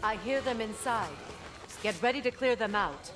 I hear them inside. Get ready to clear them out.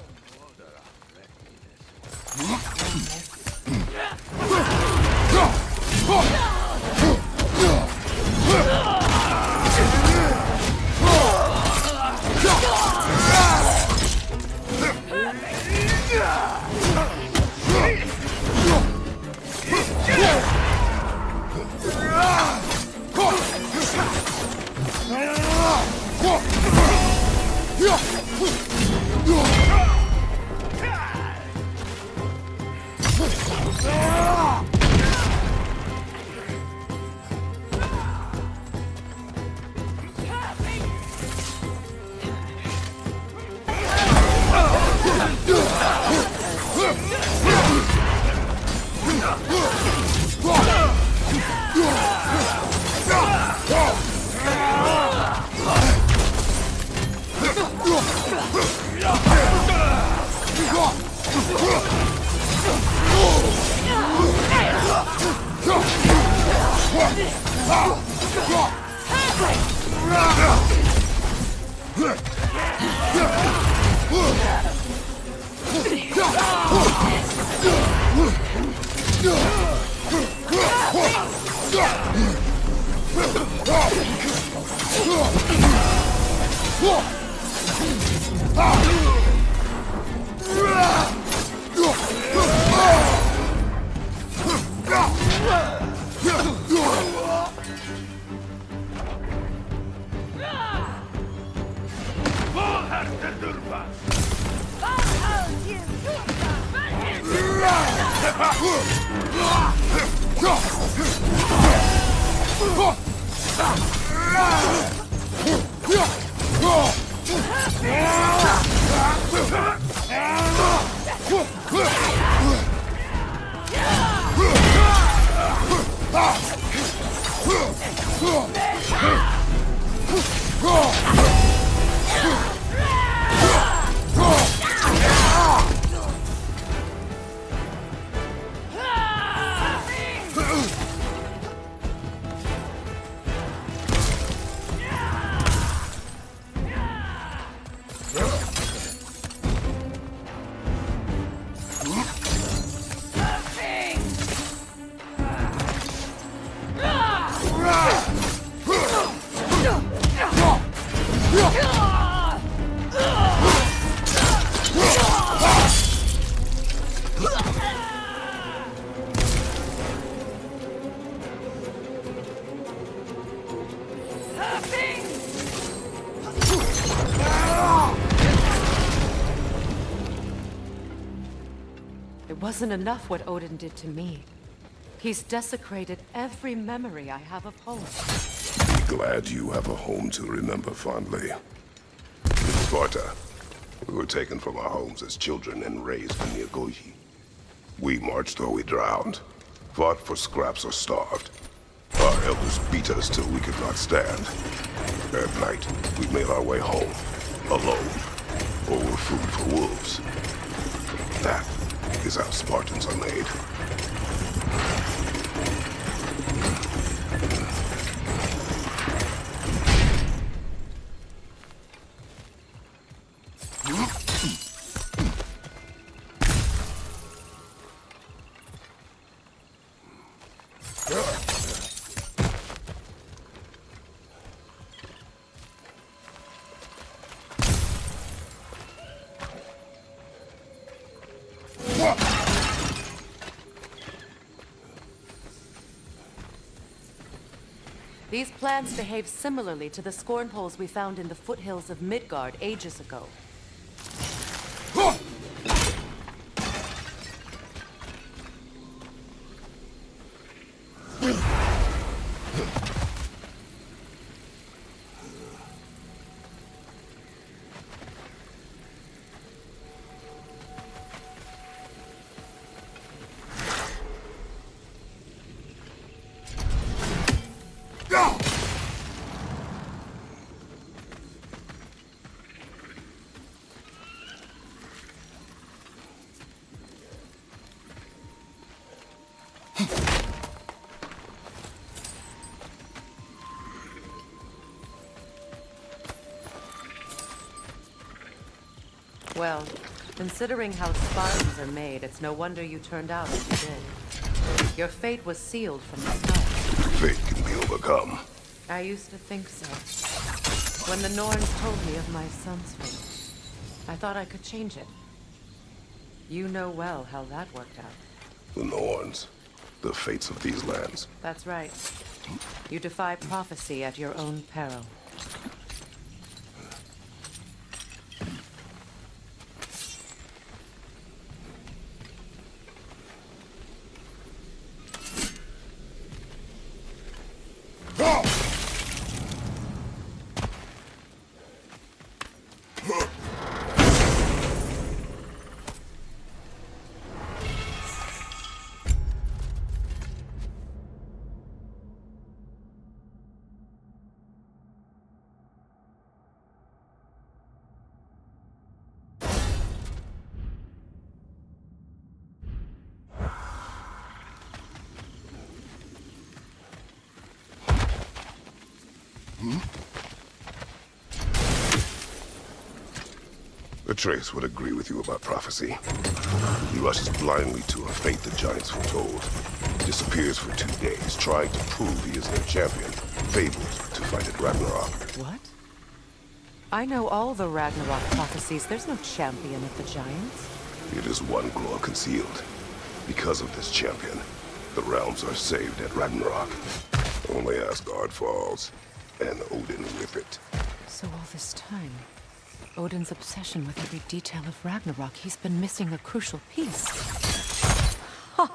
It wasn't enough what Odin did to me. He's desecrated every memory I have of home. Be glad you have a home to remember fondly. In Sparta, we were taken from our homes as children and raised near Goji. We marched or we drowned, fought for scraps or starved. Our elders beat us till we could not stand. At night, we made our way home, alone, or were food for wolves. That is how Spartans are made. These plants behave similarly to the scorn poles we found in the foothills of Midgard ages ago. Well, considering how Spartans are made, it's no wonder you turned out as you did. Your fate was sealed from the start. Fate can be overcome. I used to think so. When the Norns told me of my son's fate, I thought I could change it. You know well how that worked out. The Norns. The fates of these lands. That's right. You defy prophecy at your own peril. Atreus would agree with you about prophecy. He rushes blindly to a fate the giants foretold. Disappears for 2 days, trying to prove he is their champion. Fabled to fight at Ragnarok. What? I know all the Ragnarok prophecies. There's no champion of the giants. It is one glow concealed. Because of this champion, the realms are saved at Ragnarok. Only Asgard falls, and Odin with it. So all this time, Odin's obsession with every detail of Ragnarok, he's been missing a crucial piece. Ha!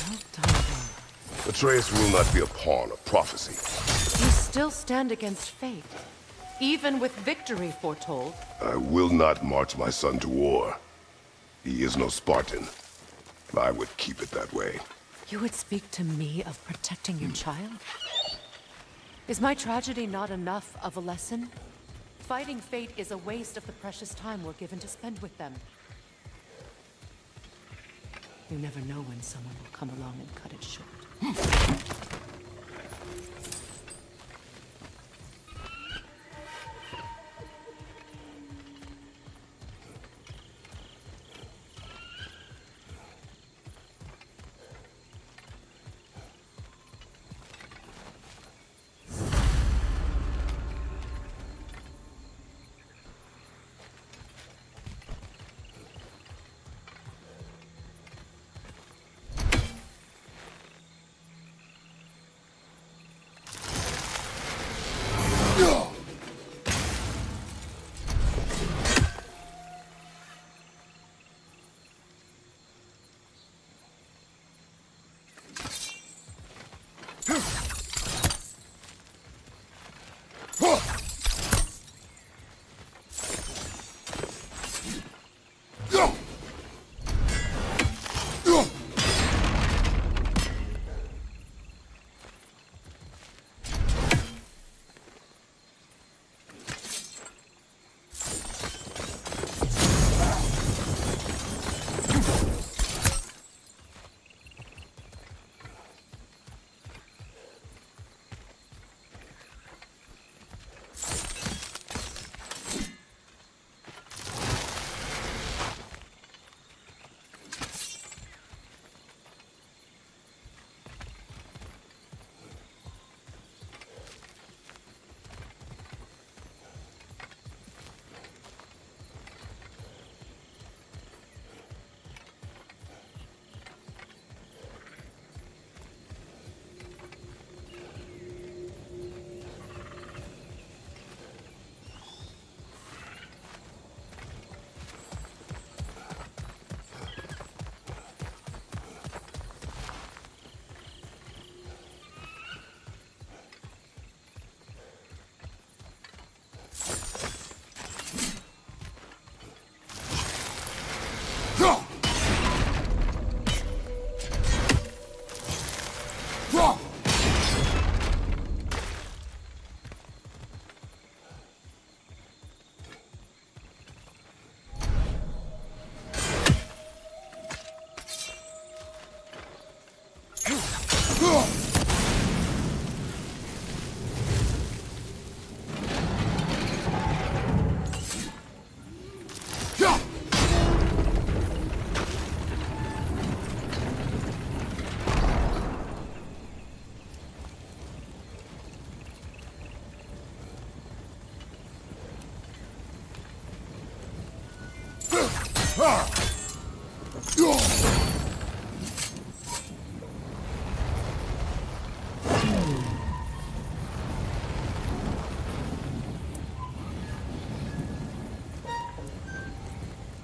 Well done, though. Atreus will not be a pawn of prophecy. You still stand against fate, even with victory foretold. I will not march my son to war. He is no Spartan. I would keep it that way. You would speak to me of protecting your child? Is my tragedy not enough of a lesson? Fighting fate is a waste of the precious time we're given to spend with them. You never know when someone will come along and cut it short.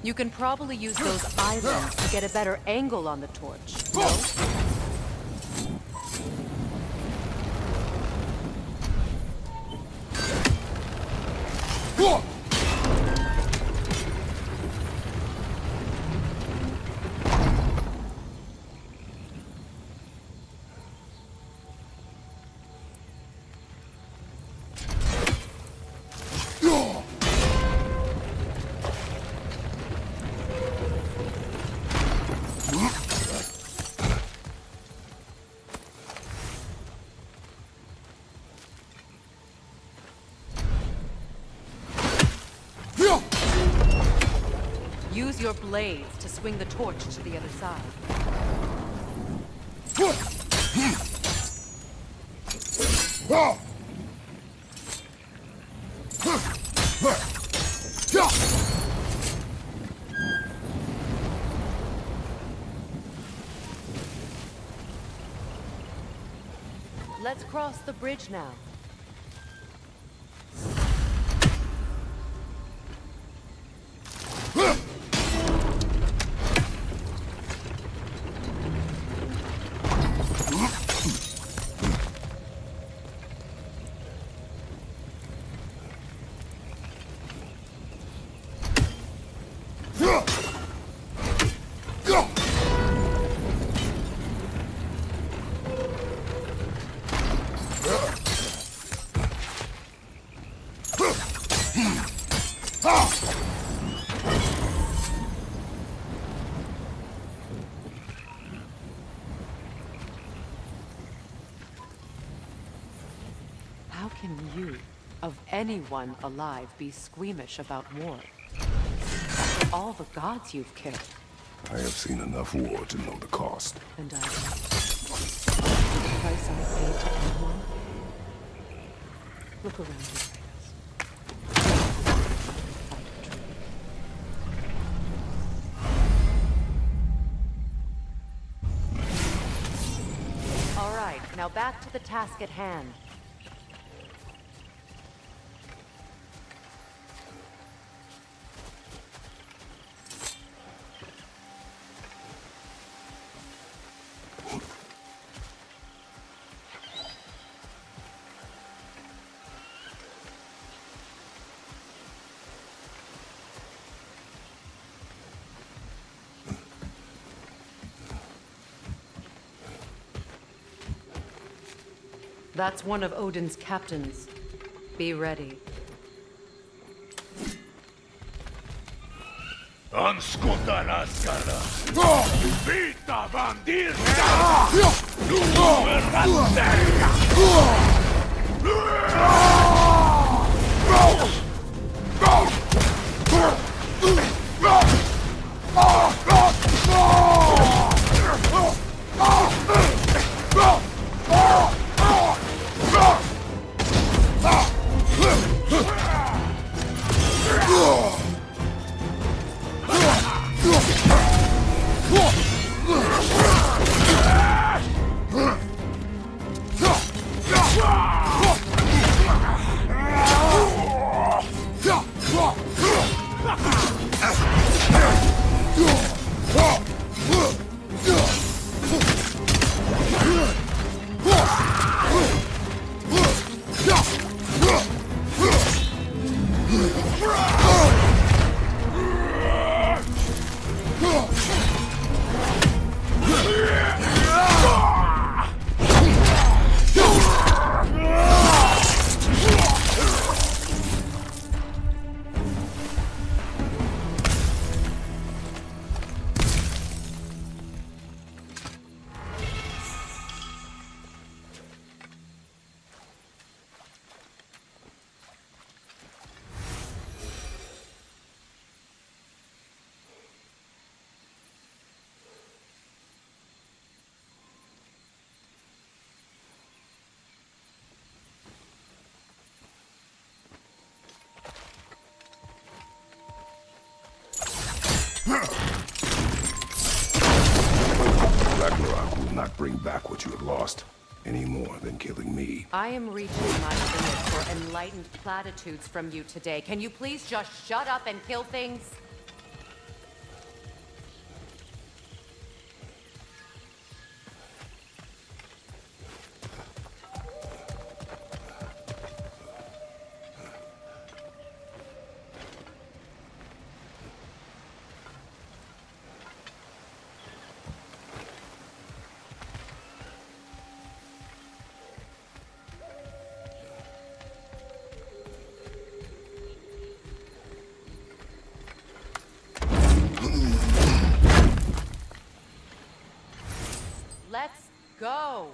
You can probably use those islands to get a better angle on the torch, no? Use your blades to swing the torch to the other side. Let's cross the bridge now. How can you, of anyone alive, be squeamish about war? After all the gods you've killed. I have seen enough war to know the cost. And I know the price I paid to end one. Look around you, Kratos. All right, now back to the task at hand. That's one of Odin's captains. Be ready. Anskuta Asgard. Vita bandirka. Ragnarok will not bring back what you have lost, any more than killing me. I am reaching my limit for enlightened platitudes from you today. Can you please just shut up and kill things? go.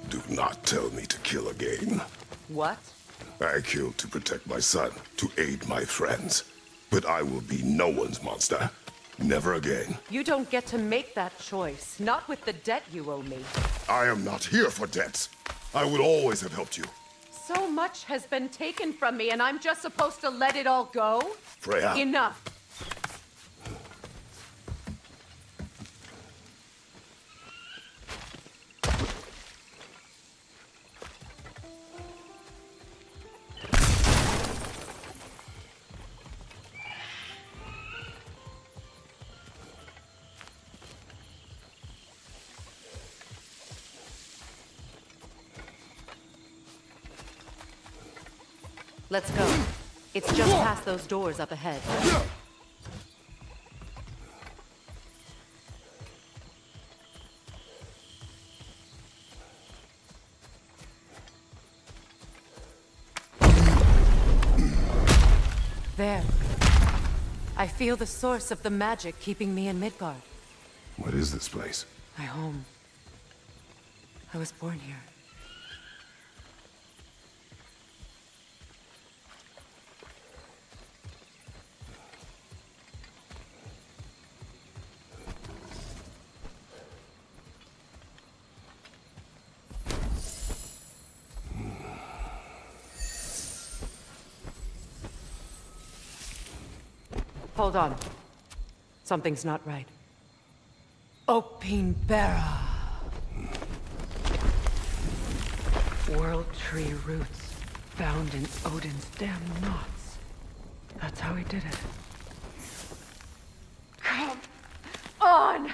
Do not tell me to kill again. What? I killed to protect my son, to aid my friends. But I will be no one's monster. Never again. You don't get to make that choice. Not with the debt you owe me. I am not here for debts. I would always have helped you. So much has been taken from me, and I'm just supposed to let it all go? Freya. Enough. Let's go. It's just past those doors up ahead. There. I feel the source of the magic keeping me in Midgard. What is this place? My home. I was born here. Hold on. Something's not right. Opin Bera. World tree roots found in Odin's damn knots. That's how he did it. Come on!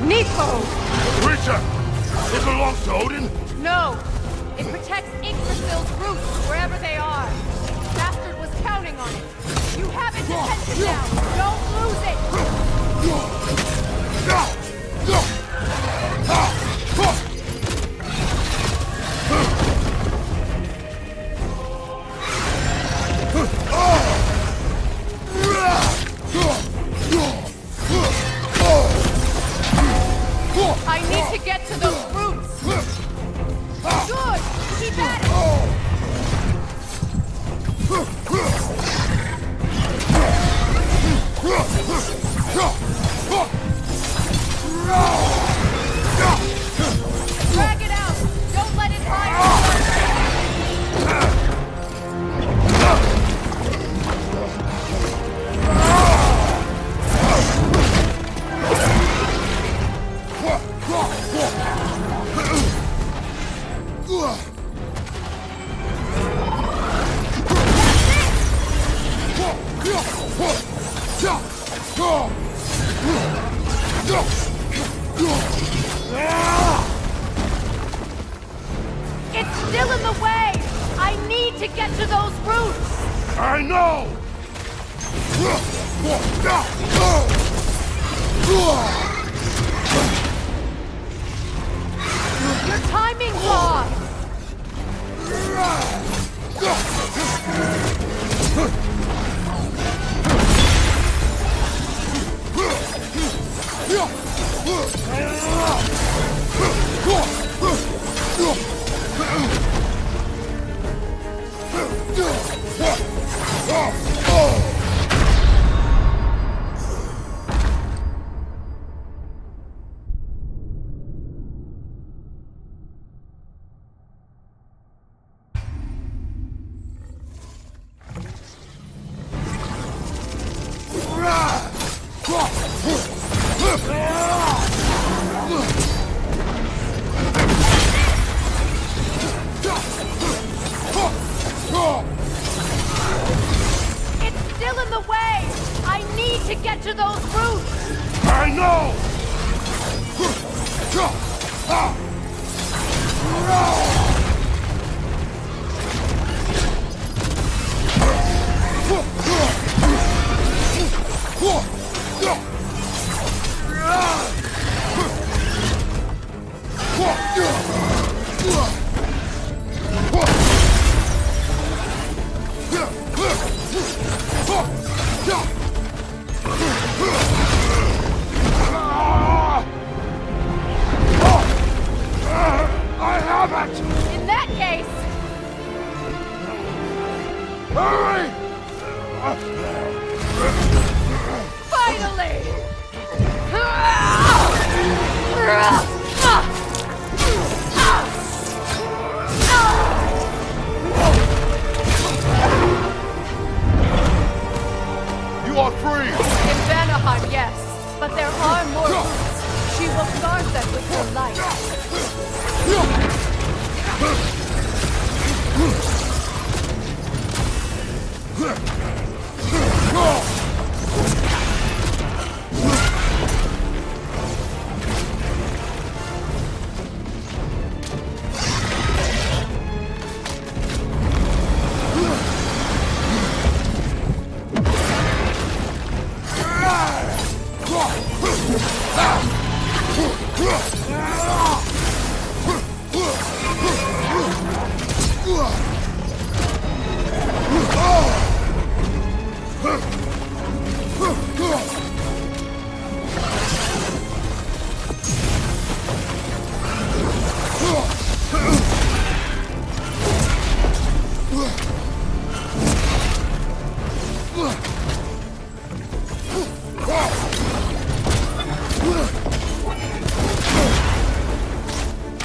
Nico! Creature! It belongs to Odin? No! It protects Yggdrasil's roots, wherever they are. Bastard was counting on it. You have its attention now! Don't lose it! I need to get to those roots! Good! Keep at it! It's still in the way! I need to get to those roots! I know! Your timing's off! It's still in the way! I need to get to those roots! I know! I have it! In that case, Hurry! finally! You are free! In Vanaheim, yes, but there are more roots. She will guard them with her life.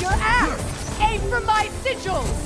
Your axe! Aim for my sigils!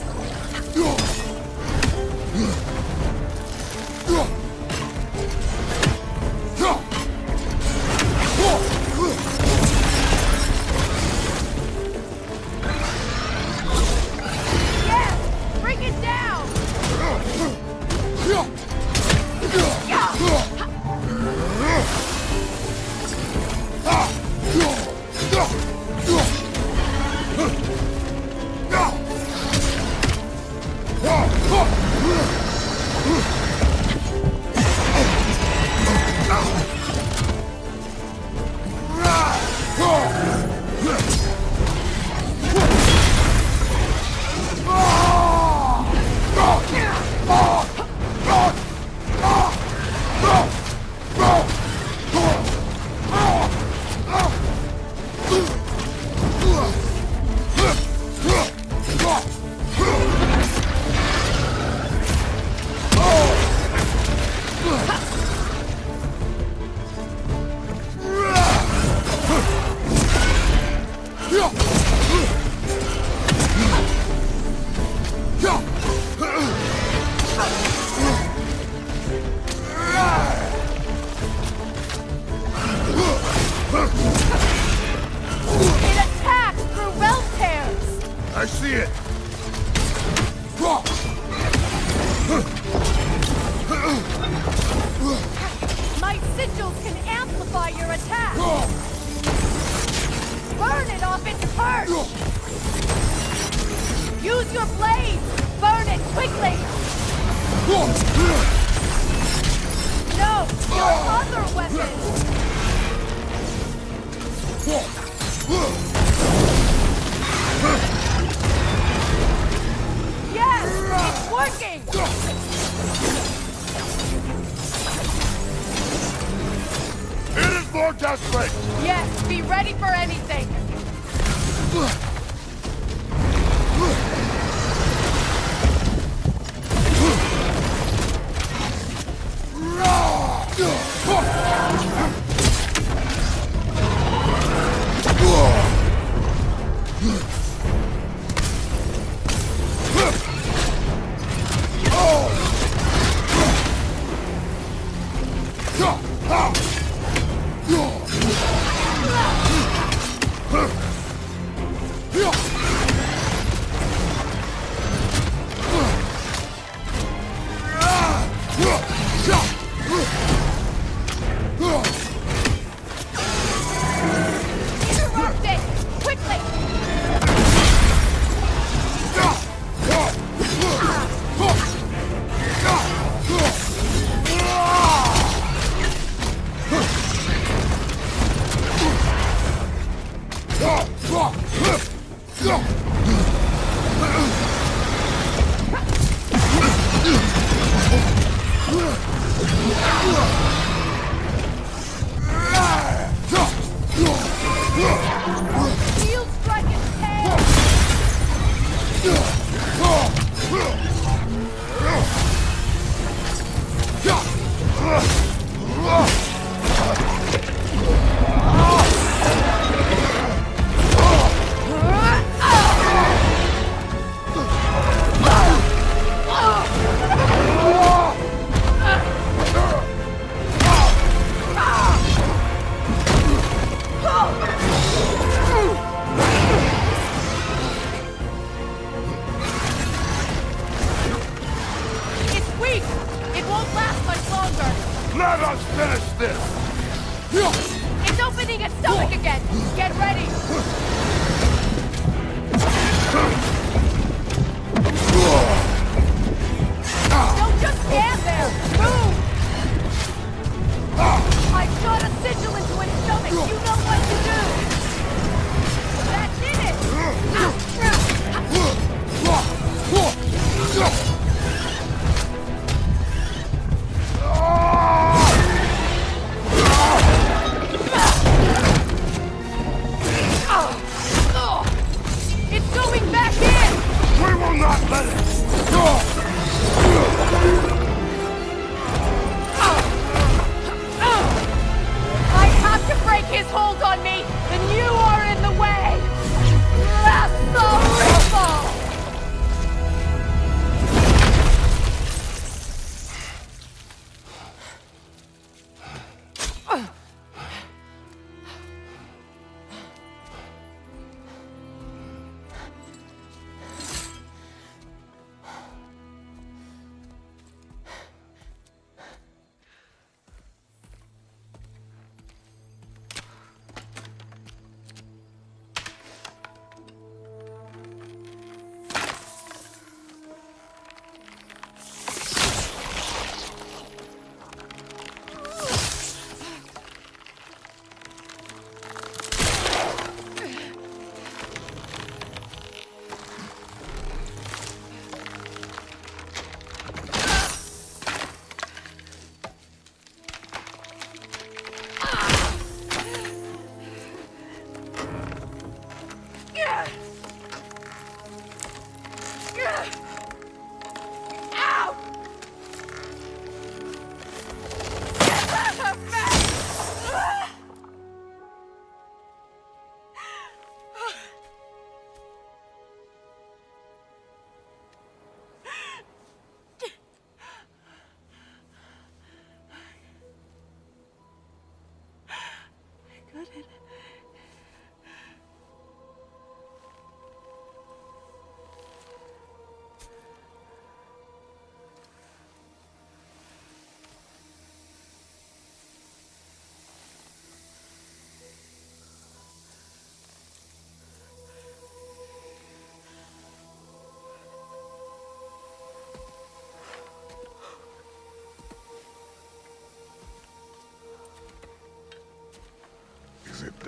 off its perch! Use your blade! Burn it quickly! No! Your other weapon! Yes! It's working! It is more desperate! Yes, be ready for anything! Interrupt it! Quickly! Shield strike its tail! It's weak! It won't last much longer! Let us finish this! It's opening its stomach again! Get ready! Don't just stand there! Move! I shot a sigil into its stomach! You know what to do! That did it! It's going back in! We will not let it!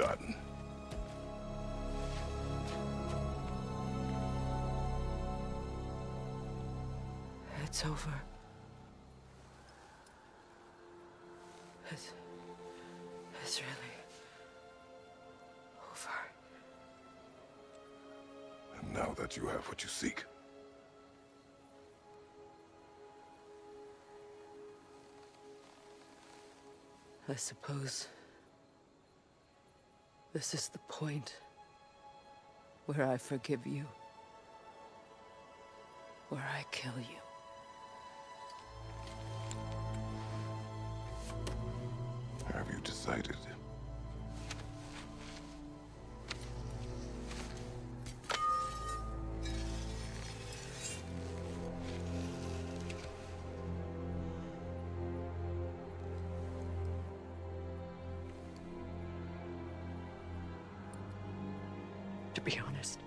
done. It's over. It's really over. And now that you have what you seek, I suppose this is the point where I forgive you, where I kill you. have you decided? To be honest,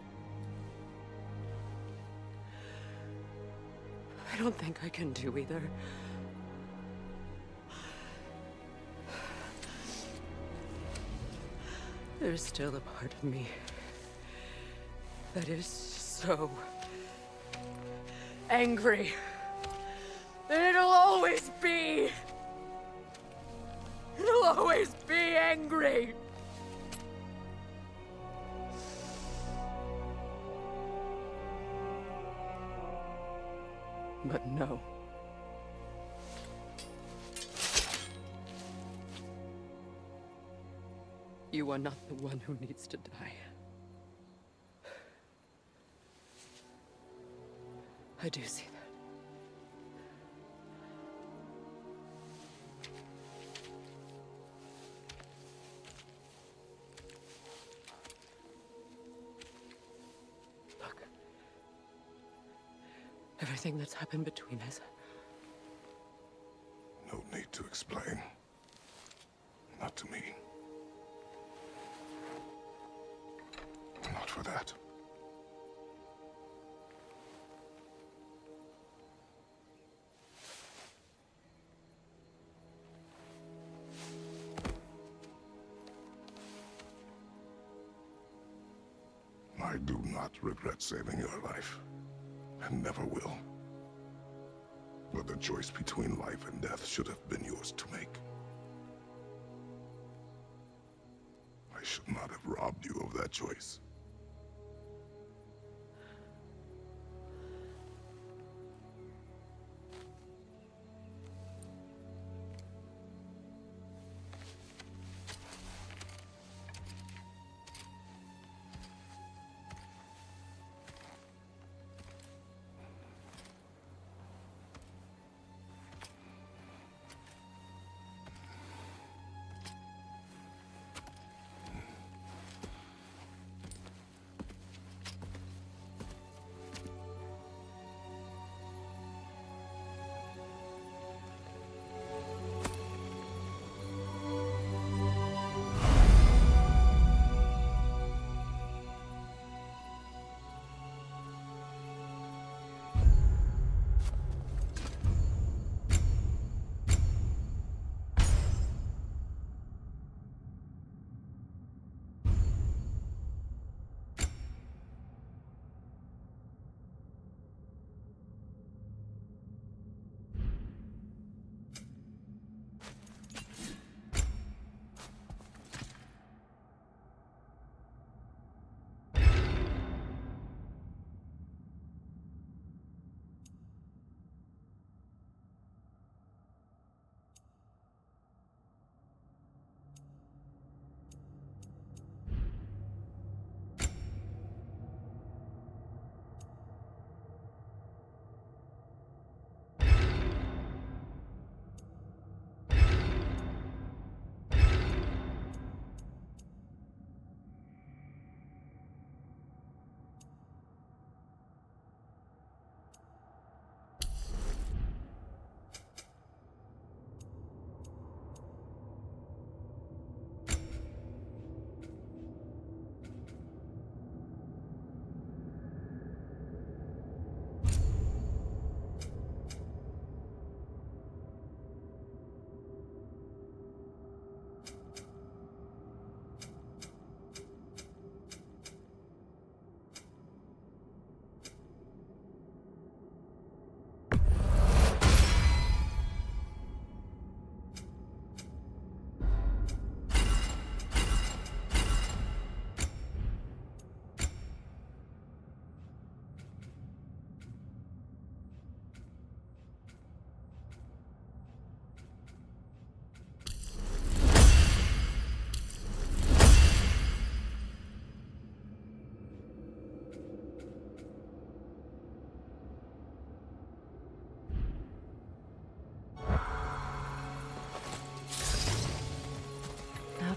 I don't think I can do either. There's still a part of me that is so angry. And it'll always be. It'll always be angry. But no. You are not the one who needs to die. I do see that. Look. Everything that's happened between us. No need to explain. Not to me. Not for that. I do not regret saving your life, and never will. But the choice between life and death should have been yours to make. I should not have robbed you of that choice.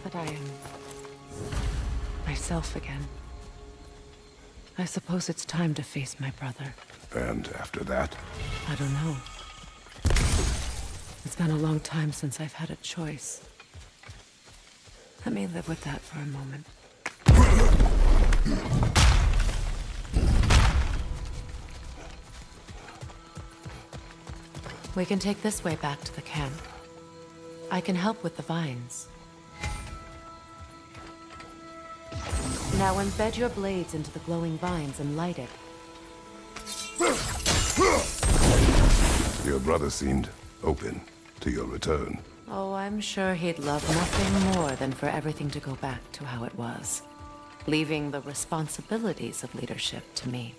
that I am myself again. I suppose it's time to face my brother. And after that? I don't know. It's been a long time since I've had a choice. Let me live with that for a moment. We can take this way back to the camp. I can help with the vines. Now embed your blades into the glowing vines and light it. Your brother seemed open to your return. Oh, I'm sure he'd love nothing more than for everything to go back to how it was, leaving the responsibilities of leadership to me.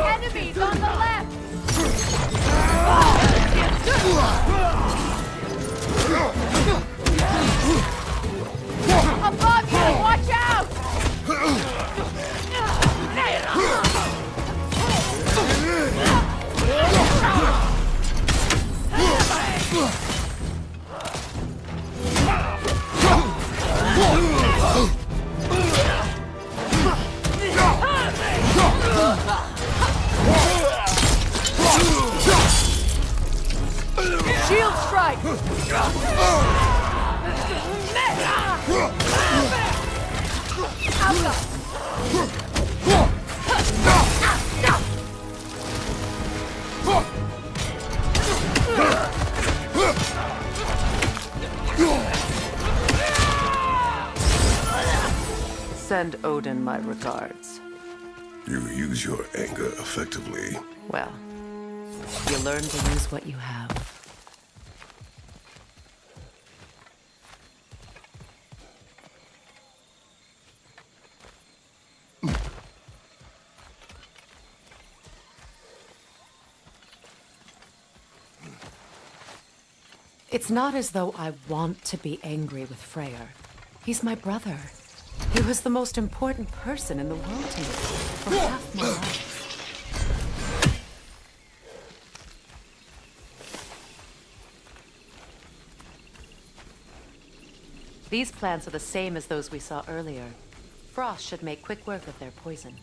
Enemies on the left! Above you! Watch out! Shield strike! Send Odin my regards. You use your anger effectively. Well, you learn to use what you have. It's not as though I want to be angry with Freya. He's my brother. He was the most important person in the world to me for half my life. These plants are the same as those we saw earlier. Frost should make quick work of their poison.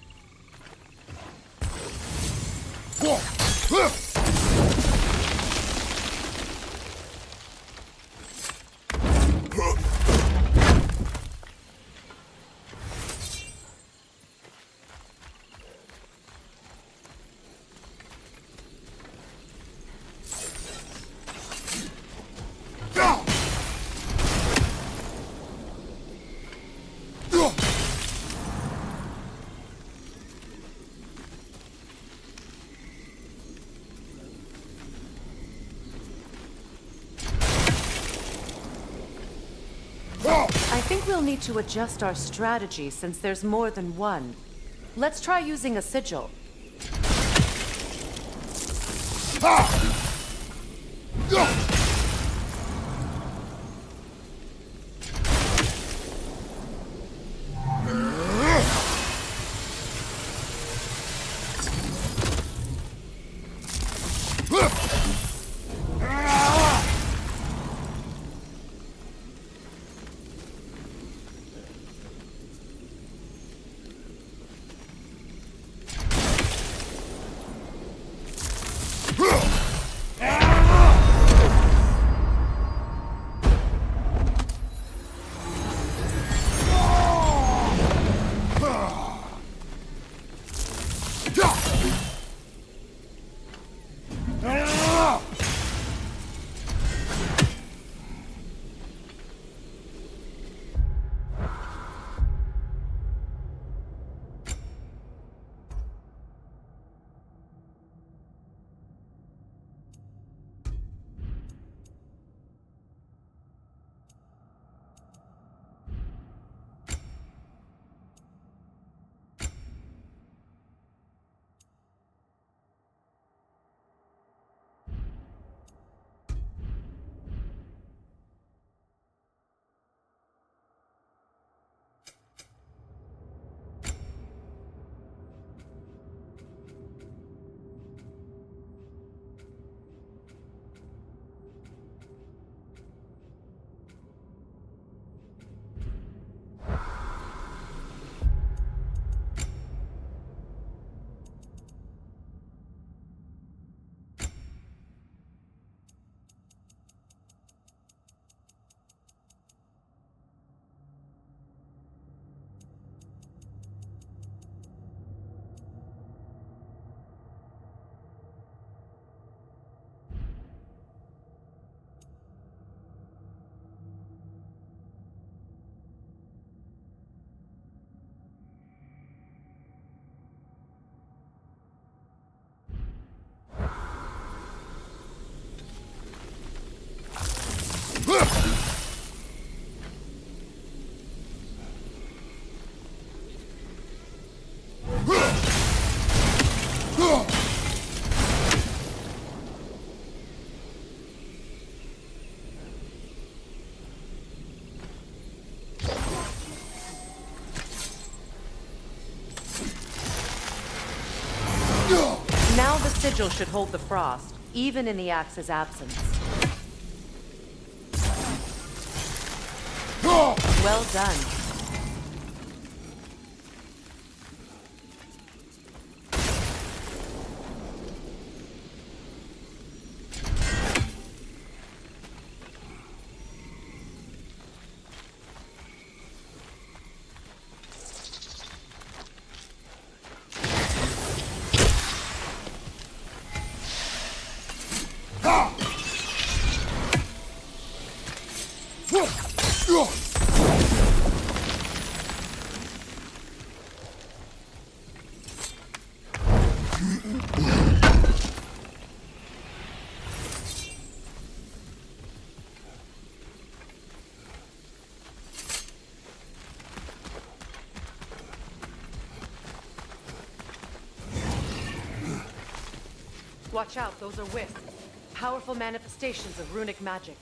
I think we'll need to adjust our strategy since there's more than one. Let's try using a sigil. sigil should hold the frost, even in the axe's absence. Well done. Watch out, those are wisps. Powerful manifestations of runic magic.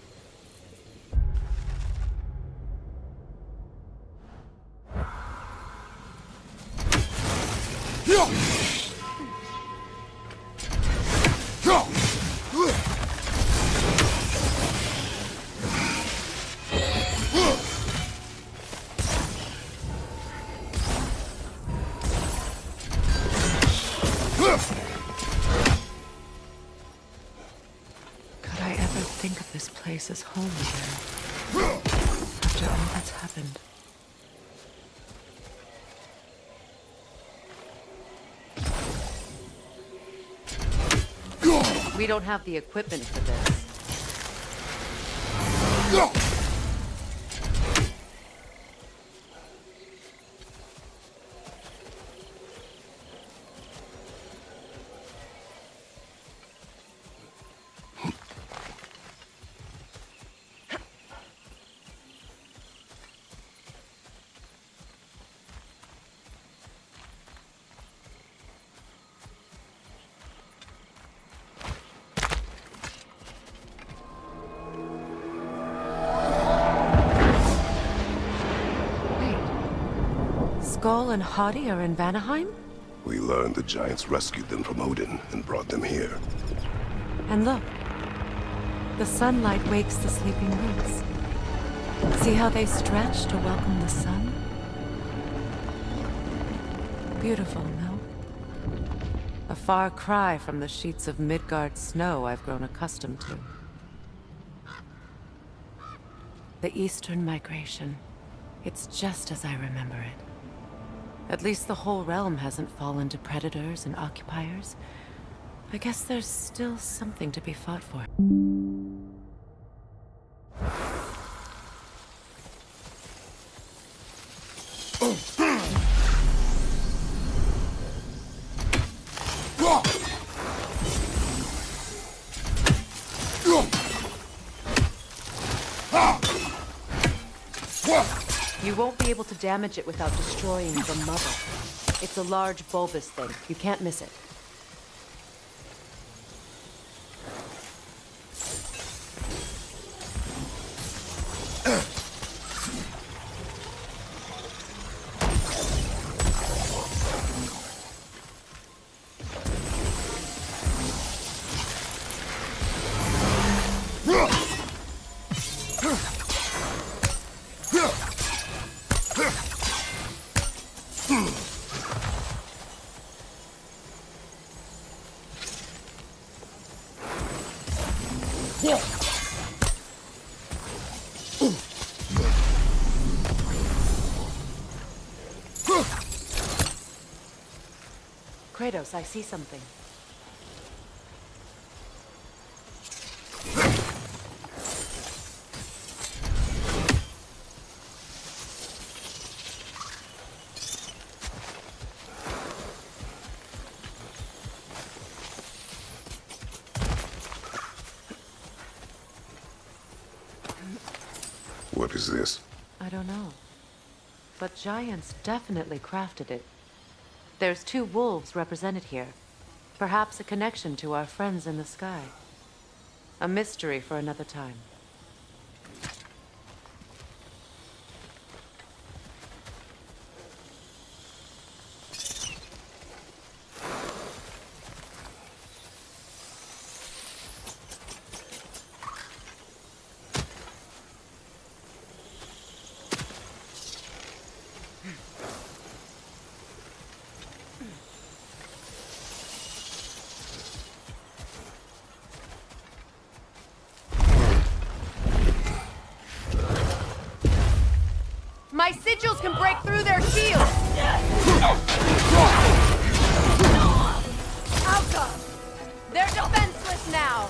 Place is home again. After all that's happened. We don't have the equipment for this. Skull and Hadi are in Vanaheim? We learned the giants rescued them from Odin and brought them here. And look, the sunlight wakes the sleeping roots. See how they stretch to welcome the sun? Beautiful, no? A far cry from the sheets of Midgard snow I've grown accustomed to. The Eastern Migration. It's just as I remember it. At least the whole realm hasn't fallen to predators and occupiers. I guess there's still something to be fought for. You won't be able to damage it without destroying the mother. It's a large bulbous thing. You can't miss it. Kratos, I see something. What is this? I don't know. But giants definitely crafted it. There's 2 wolves represented here. Perhaps a connection to our friends in the sky. A mystery for another time. My sigils can break through their shields! Alka! They're defenseless now!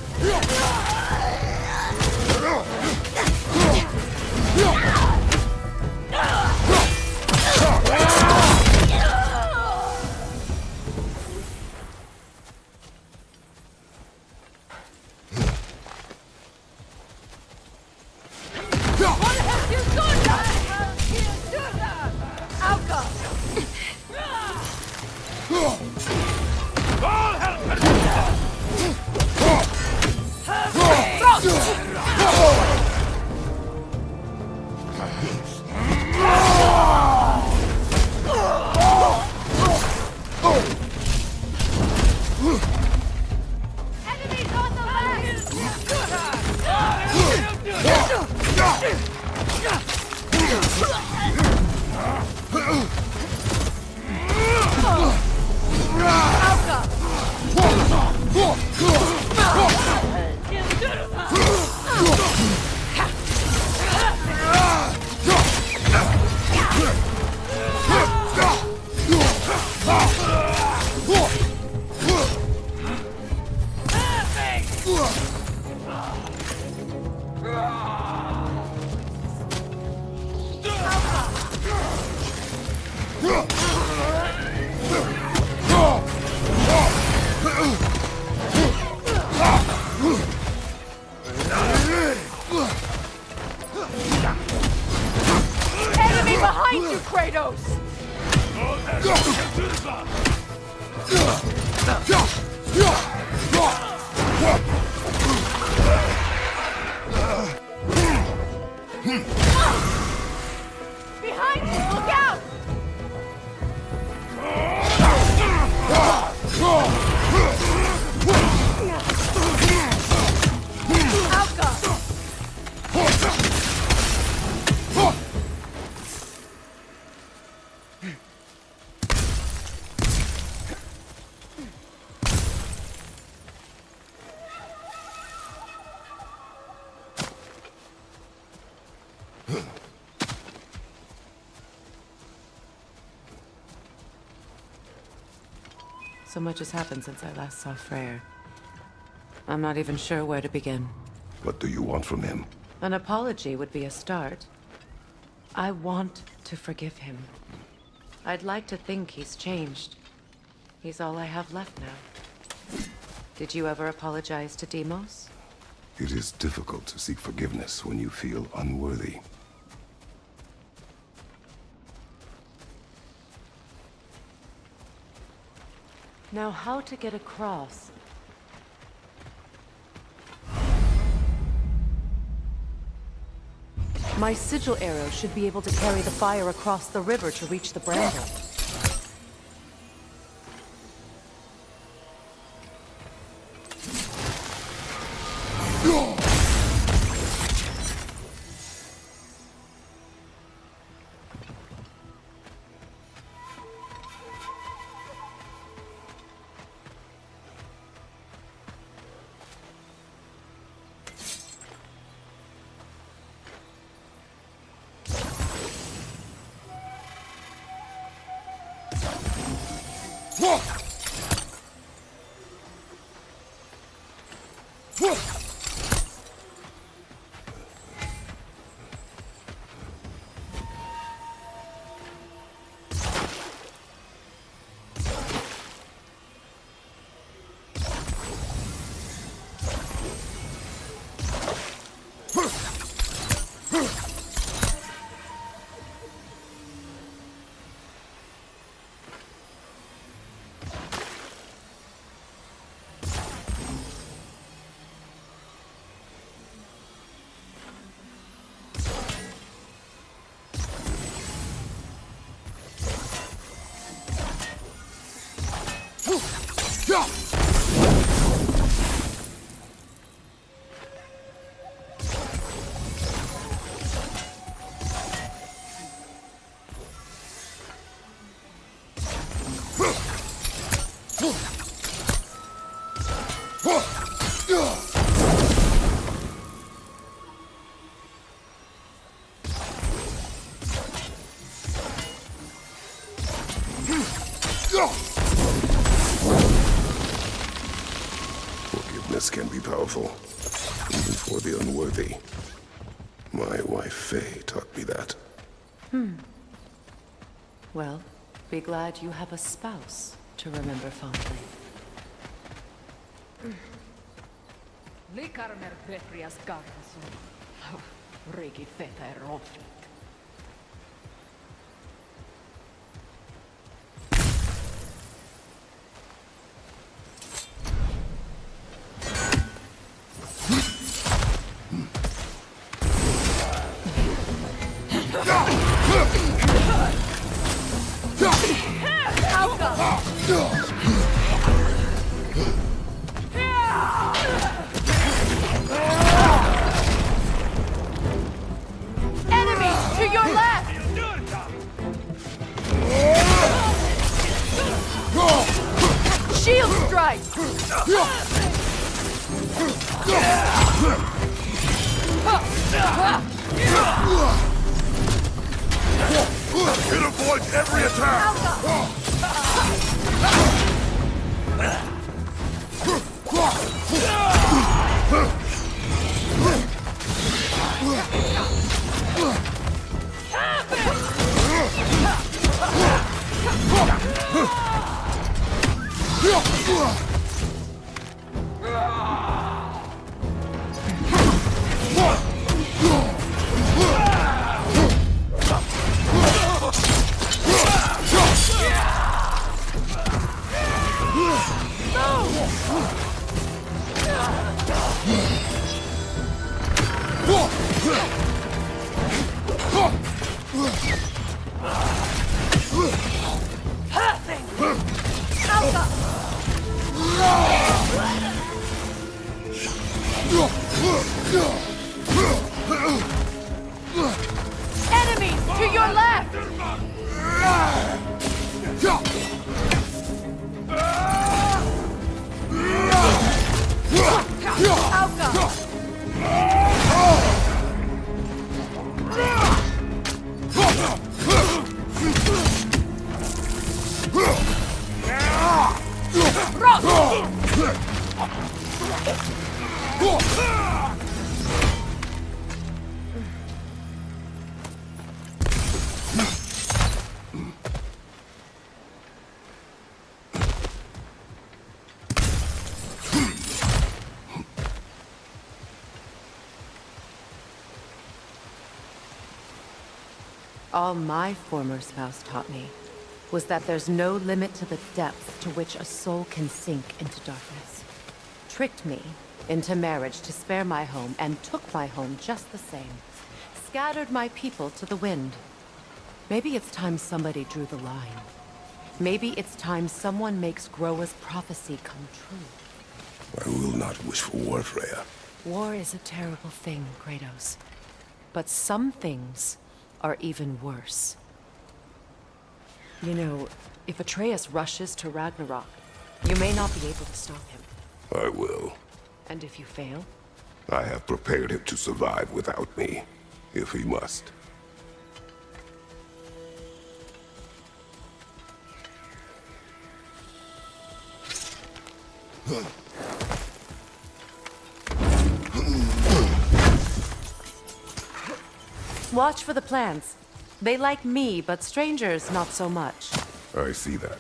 Enemy behind you, Kratos! Behind you! Look out! Alka! So much has happened since I last saw Freya. I'm not even sure where to begin. What do you want from him? An apology would be a start. I want to forgive him. I'd like to think he's changed. He's all I have left now. Did you ever apologize to Deimos? It is difficult to seek forgiveness when you feel unworthy. Now, how to get across? My sigil arrow should be able to carry the fire across the river to reach the bramble. powerful, even for the unworthy. My wife Faye taught me that. Well, be glad you have a spouse to remember fondly. Enemies to your left! Shield strike! It avoids every attack! Enemies to your left! Alka! All my former spouse taught me was that there's no limit to the depth to which a soul can sink into darkness. Tricked me into marriage to spare my home and took my home just the same. Scattered my people to the wind. Maybe it's time somebody drew the line. Maybe it's time someone makes Groa's prophecy come true. I will not wish for war, Freya. War is a terrible thing, Kratos. But some things are even worse. You know, if Atreus rushes to Ragnarok, you may not be able to stop him. I will. And if you fail? I have prepared him to survive without me, if he must. Watch for the plants. They like me, but strangers not so much. I see that.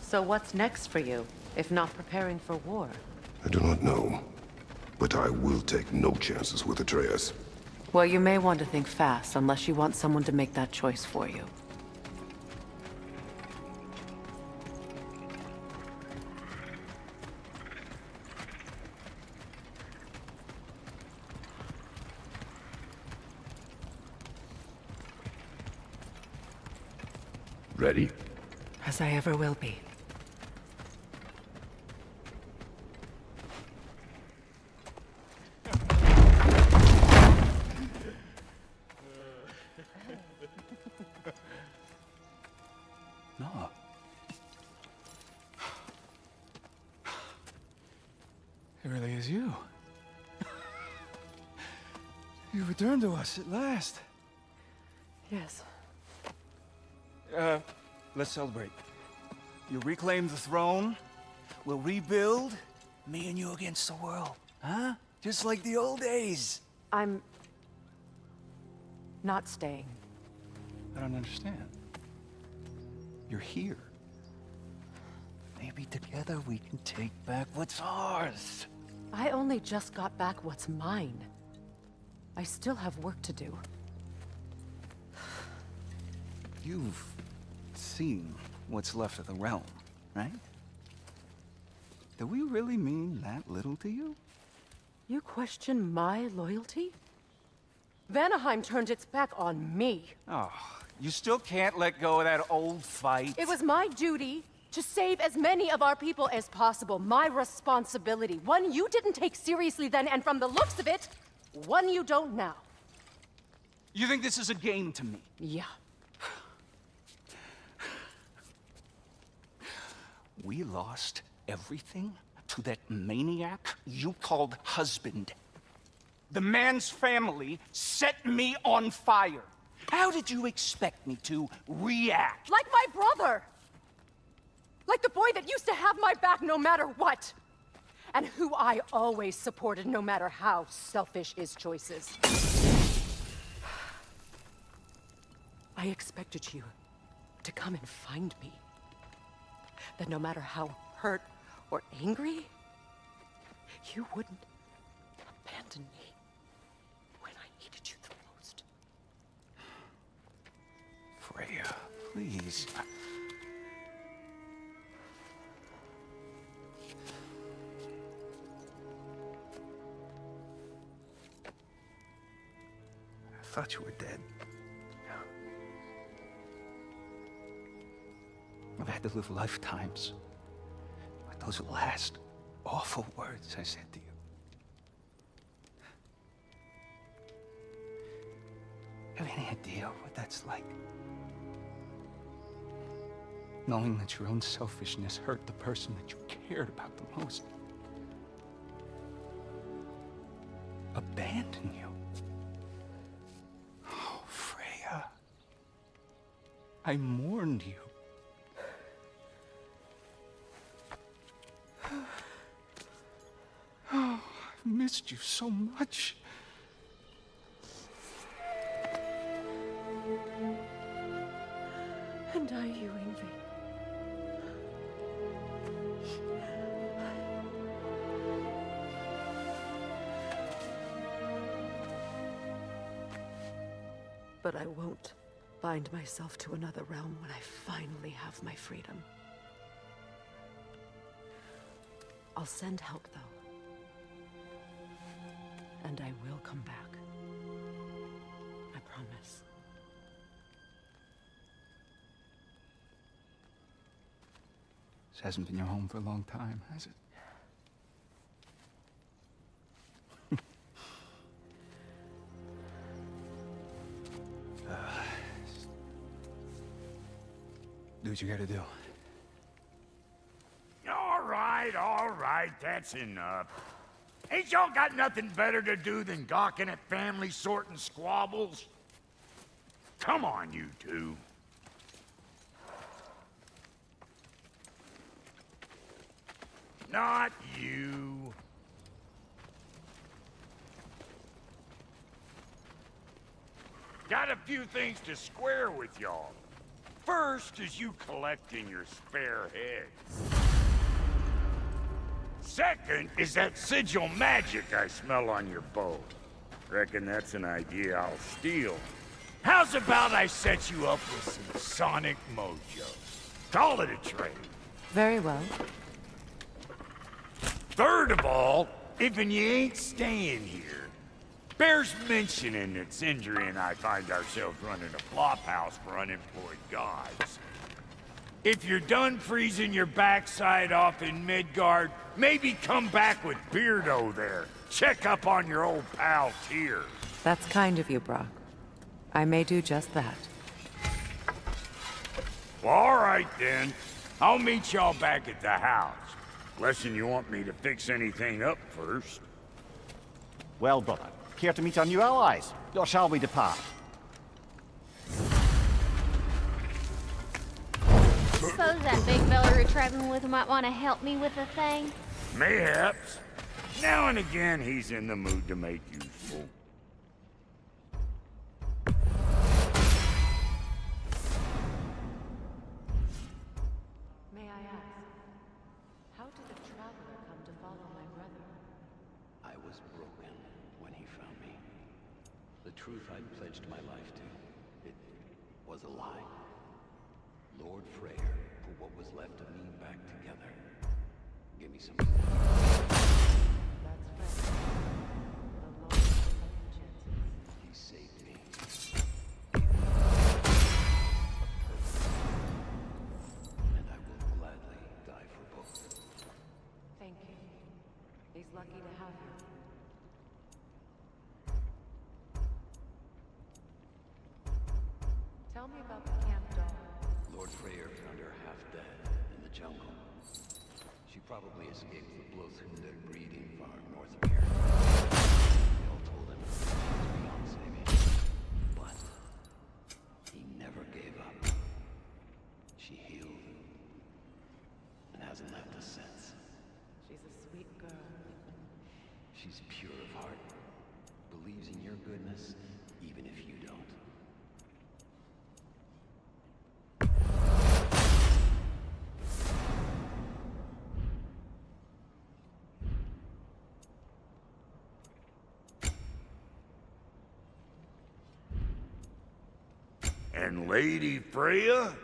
So what's next for you, if not preparing for war? I do not know, but I will take no chances with Atreus. Well, you may want to think fast, unless you want someone to make that choice for you. Ready? As I ever will be. No. It really is you. You returned to us at last. Yes. Let's celebrate. You reclaim the throne. We'll rebuild. Me and you against the world. Huh? Just like the old days. I'm... not staying. I don't understand. You're here. Maybe together we can take back what's ours. I only just got back what's mine. I still have work to do. You've seen what's left of the realm, right? Do we really mean that little to you? You question my loyalty? Vanaheim turned its back on me. Oh, you still can't let go of that old fight? It was my duty to save as many of our people as possible. My responsibility. One you didn't take seriously then, and from the looks of it, one you don't now. You think this is a game to me? Yeah. We lost everything to that maniac you called husband. The man's family set me on fire. How did you expect me to react? Like my brother! Like the boy that used to have my back no matter what! And who I always supported no matter how selfish his choices. I expected you to come and find me. That no matter how hurt or angry, you wouldn't abandon me when I needed you the most. Freya, please. I thought you were dead. I've had to live lifetimes with those last awful words I said to you. Have any idea what that's like? Knowing that your own selfishness hurt the person that you cared about the most. Abandon you. Oh, Freya. I mourned you. Oh, I've missed you so much. And I you envy. But I won't bind myself to another realm when I finally have my freedom. I'll send help, though. And I will come back. I promise. This hasn't been your home for a long time, has it? Do what you gotta do. All right, that's enough. Ain't y'all got nothing better to do than gawking at family sorting squabbles? Come on, you two. Not you. Got a few things to square with y'all. First is you collecting your spare heads. Second is that sigil magic I smell on your bow. Reckon that's an idea I'll steal. How's about I set you up with some sonic mojo? Call it a trade. Very well. Third of all, if you ain't staying here, bears mentioning that Sindri and I find ourselves running a flop house for unemployed gods. If you're done freezing your backside off in Midgard, maybe come back with Beardo there. Check up on your old pal Tyr. That's kind of you, Brock. I may do just that. Well, all right then. I'll meet y'all back at the house. Lesson you want me to fix anything up first. Well, brother, care to meet our new allies? Or shall we depart? Suppose that big fella you're traveling with might want to help me with a thing? Mayhaps. Now and again, he's in the mood to make useful. May I ask, how did the traveler come to follow my brother? I was broken when he found me. The truth I'd pledged my life to, it was a lie. Lord Freya put what was left of me back together. Give me some. That's Freya. The Lord of second chances. He saved me. And I will gladly die for both. Thank you. He's lucky to have you. Tell me about the camp dog. Lord Freya found her half dead in the jungle. She probably escaped the Blothunde breeding farm north of here. They all told him she was beyond saving. But he never gave up. She healed and hasn't left us since. She's a sweet girl. She's pure of heart, believes in your goodness, even if you don't. And Lady Freya?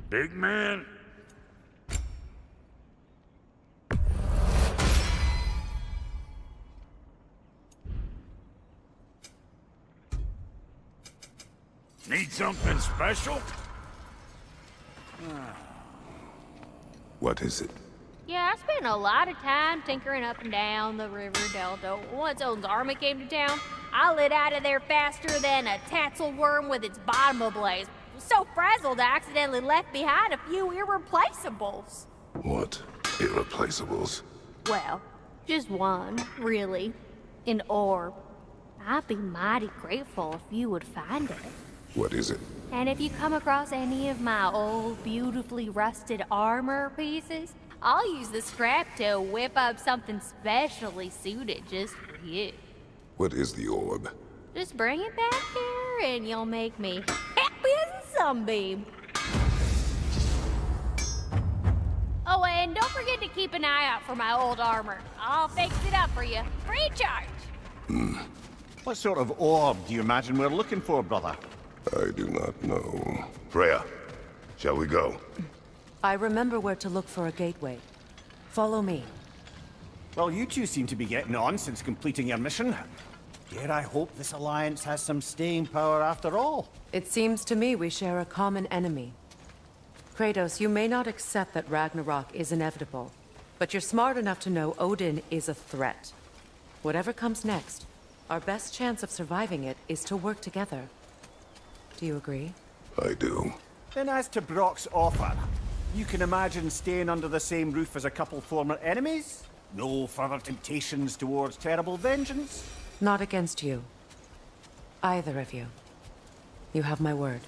Big man? Need something special? What is it? Yeah, I spent a lot of time tinkering up and down the river delta. Once Odin's army came to town, I lit out of there faster than a tassel worm with its bottom ablaze. So frazzled, I accidentally left behind a few irreplaceables. What? Irreplaceables? Well, just one, really. An orb. I'd be mighty grateful if you would find it. What is it? And if you come across any of my old, beautifully rusted armor pieces, I'll use the scrap to whip up something specially suited just for you. What is the orb? Just bring it back here and you'll make me happy as a sunbeam. Oh, and don't forget to keep an eye out for my old armor. I'll fix it up for you, free of charge. What sort of orb do you imagine we're looking for, brother? I do not know. Freya, shall we go? I remember where to look for a gateway. Follow me. Well, you two seem to be getting on since completing your mission. Dare I hope this alliance has some staying power after all? It seems to me we share a common enemy. Kratos, you may not accept that Ragnarok is inevitable, but you're smart enough to know Odin is a threat. Whatever comes next, our best chance of surviving it is to work together. Do you agree? I do. Then as to Brock's offer, you can imagine staying under the same roof as a couple former enemies? No further temptations towards terrible vengeance? Not against you. Either of you. You have my word.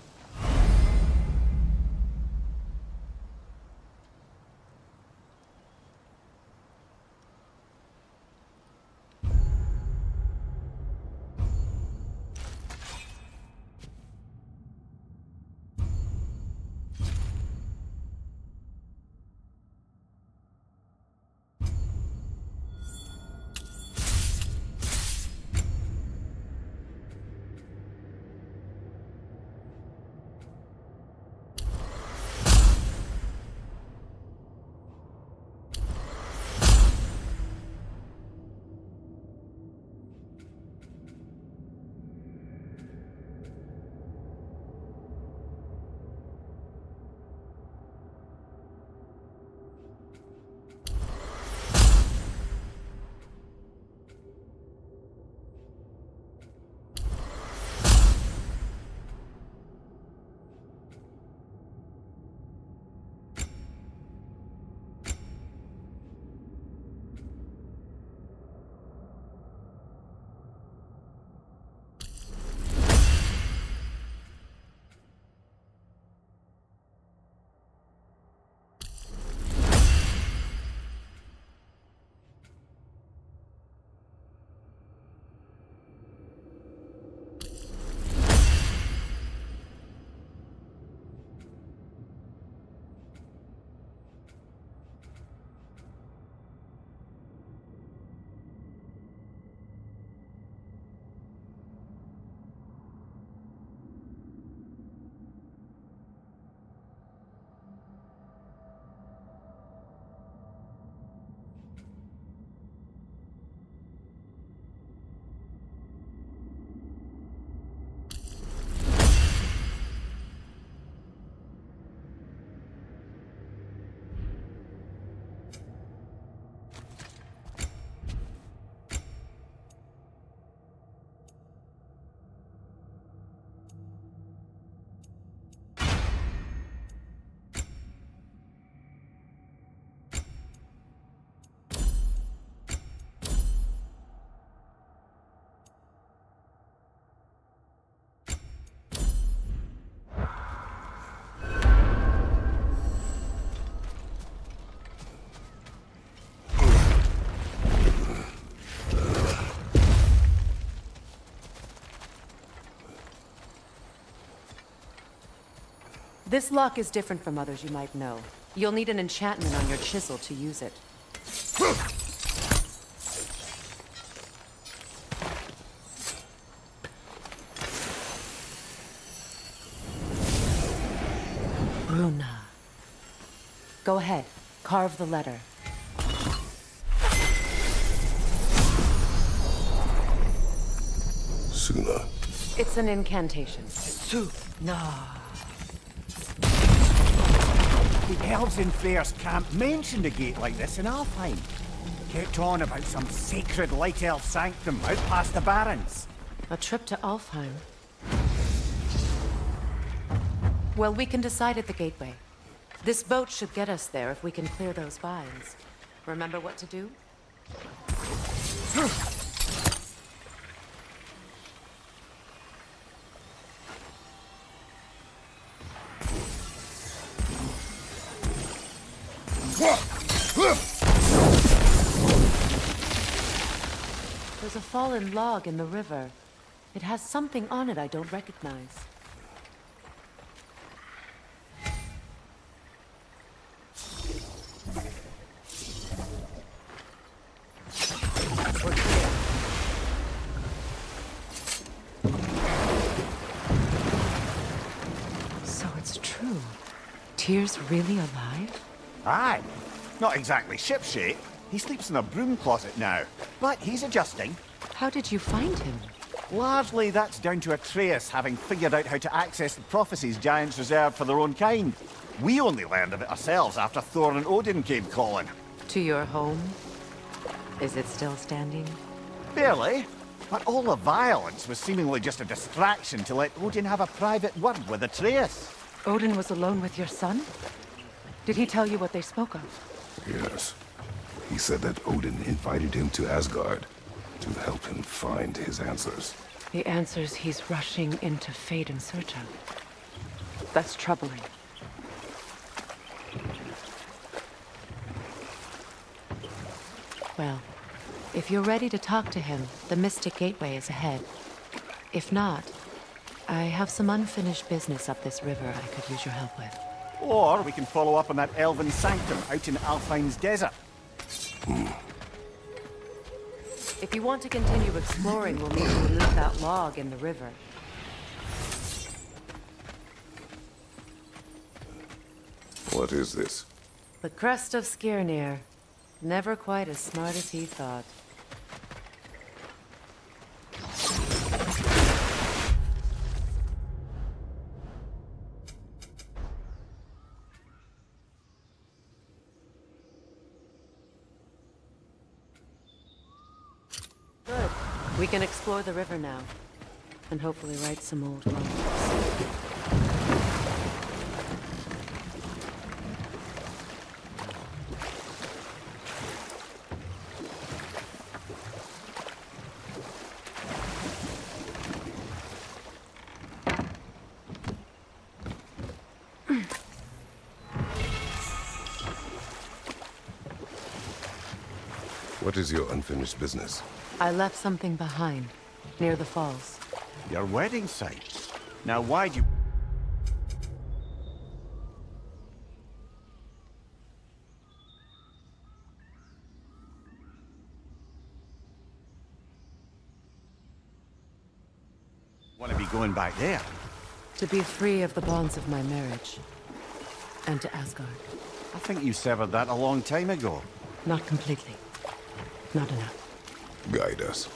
This lock is different from others you might know. You'll need an enchantment on your chisel to use it. Runa. Go ahead. Carve the letter. Suna. It's an incantation. Suna. The elves in Freya's camp mentioned a gate like this in Alfheim. Kept on about some sacred light elf sanctum out past the Barrens. A trip to Alfheim. Well, we can decide at the gateway. This boat should get us there if we can clear those vines. Remember what to do? There's a fallen log in the river. It has something on it I don't recognize. So it's true. Tyr's really alive? Aye. Not exactly shipshape. He sleeps in a broom closet now. But he's adjusting. How did you find him? Largely that's down to Atreus having figured out how to access the prophecies giants reserved for their own kind. We only learned of it ourselves after Thor and Odin came calling. To your home? Is it still standing? Barely. But all the violence was seemingly just a distraction to let Odin have a private word with Atreus. Odin was alone with your son? Did he tell you what they spoke of? Yes. He said that Odin invited him to Asgard to help him find his answers. The answers he's rushing into fate in search of. That's troubling. Well, if you're ready to talk to him, the Mystic Gateway is ahead. If not, I have some unfinished business up this river I could use your help with. Or we can follow up on that elven sanctum out in Alfheim's desert. If you want to continue exploring, we'll need to remove that log in the river. What is this? The crest of Skirnir. Never quite as smart as he thought. Good. We can explore the river now. And hopefully right some old wrongs. What is your unfinished business? I left something behind, near the falls. Your wedding site. Now why do you... want to be going back there? To be free of the bonds of my marriage. And to Asgard. I think you severed that a long time ago. Not completely. Not enough. Guide us.